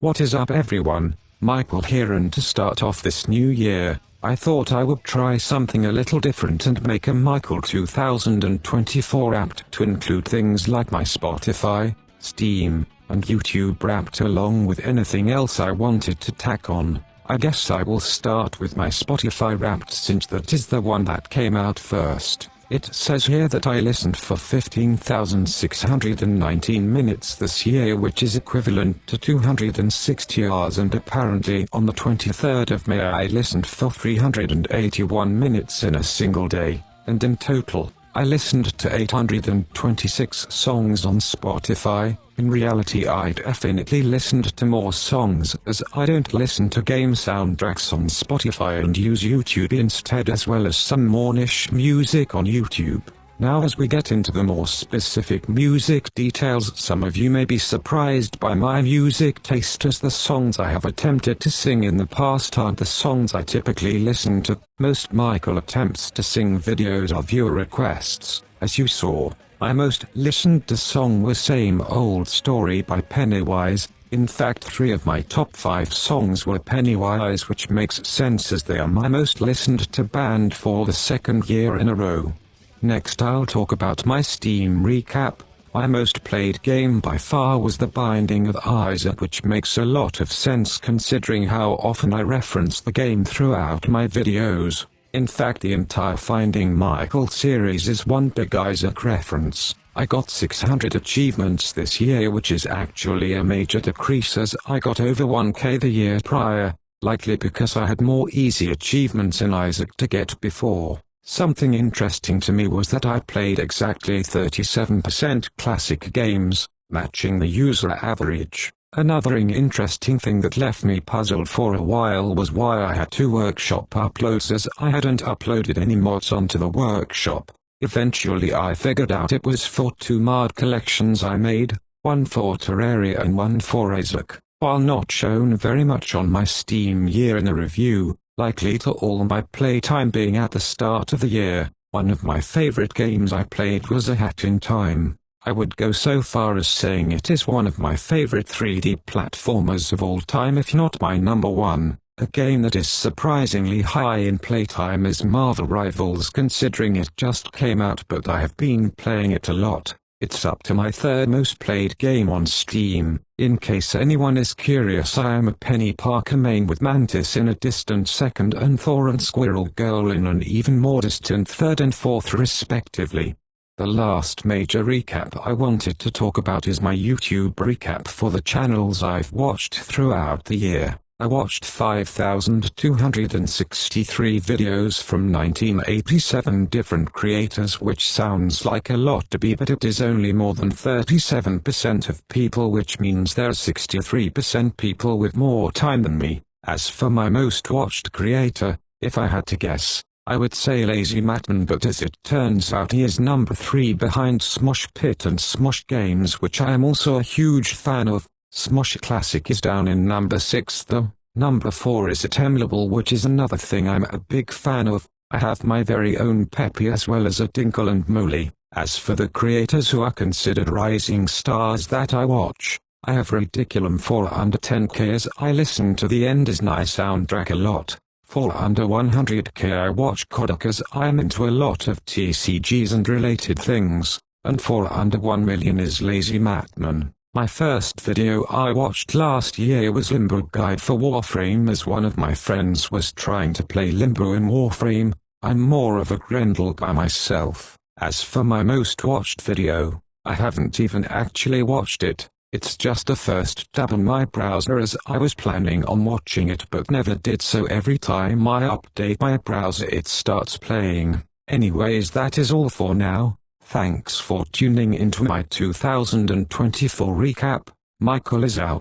What is up everyone, Michael here, and to start off this new year, I thought I would try something a little different and make a Michael 2024 Wrapped to include things like my Spotify, Steam, and YouTube Wrapped along with anything else I wanted to tack on. I guess I will start with my Spotify Wrapped since that is the one that came out first. It says here that I listened for 15,619 minutes this year, which is equivalent to 260 hours, and apparently on the 23rd of May I listened for 381 minutes in a single day, and in total, I listened to 826 songs on Spotify. In reality I definitely listened to more songs, as I don't listen to game soundtracks on Spotify and use YouTube instead, as well as some more niche music on YouTube. Now as we get into the more specific music details, some of you may be surprised by my music taste, as the songs I have attempted to sing in the past aren't the songs I typically listen to. Most Michael attempts to sing videos are viewer requests. As you saw, my most listened to song was Same Old Story by Pennywise. In fact, 3 of my top 5 songs were Pennywise, which makes sense as they are my most listened to band for the second year in a row. Next I'll talk about my Steam recap. My most played game by far was The Binding of Isaac, which makes a lot of sense considering how often I reference the game throughout my videos. In fact, the entire Finding Michael series is one big Isaac reference. I got 600 achievements this year, which is actually a major decrease as I got over 1k the year prior, likely because I had more easy achievements in Isaac to get before. Something interesting to me was that I played exactly 37% classic games, matching the user average. Another interesting thing that left me puzzled for a while was why I had 2 workshop uploads, as I hadn't uploaded any mods onto the workshop. Eventually I figured out it was for 2 mod collections I made, one for Terraria and one for Isaac. While not shown very much on my Steam year in a review, likely to all my playtime being at the start of the year, one of my favorite games I played was A Hat in Time. I would go so far as saying it is one of my favorite 3D platformers of all time, if not my number one. A game that is surprisingly high in playtime is Marvel Rivals, considering it just came out, but I have been playing it a lot. It's up to my 3rd most played game on Steam. In case anyone is curious, I am a Penny Parker main with Mantis in a distant 2nd and Thor and Squirrel Girl in an even more distant 3rd and 4th respectively. The last major recap I wanted to talk about is my YouTube recap for the channels I've watched throughout the year. I watched 5,263 videos from 1987 different creators, which sounds like a lot to be, but it is only more than 37% of people, which means there are 63% people with more time than me. As for my most watched creator, if I had to guess, I would say Lazy Matman, but as it turns out he is number 3 behind Smosh Pit and Smosh Games, which I am also a huge fan of. Smosh Classic is down in number 6 though. Number 4 is Atemlable, which is another thing I'm a big fan of. I have my very own Peppy as well as a Dinkle and Moly. As for the creators who are considered rising stars that I watch, I have Ridiculum for under 10k, as I listen to the End Is Nigh soundtrack a lot. For under 100k I watch Kodak, as I am into a lot of TCGs and related things, and for under 1 million is Lazy Matman. My first video I watched last year was Limbo Guide for Warframe, as one of my friends was trying to play Limbo in Warframe. I'm more of a Grendel guy myself. As for my most watched video, I haven't even actually watched it. It's just a first tab on my browser, as I was planning on watching it but never did, so every time I update my browser it starts playing. Anyways, that is all for now. Thanks for tuning into my 2024 recap. Michael is out.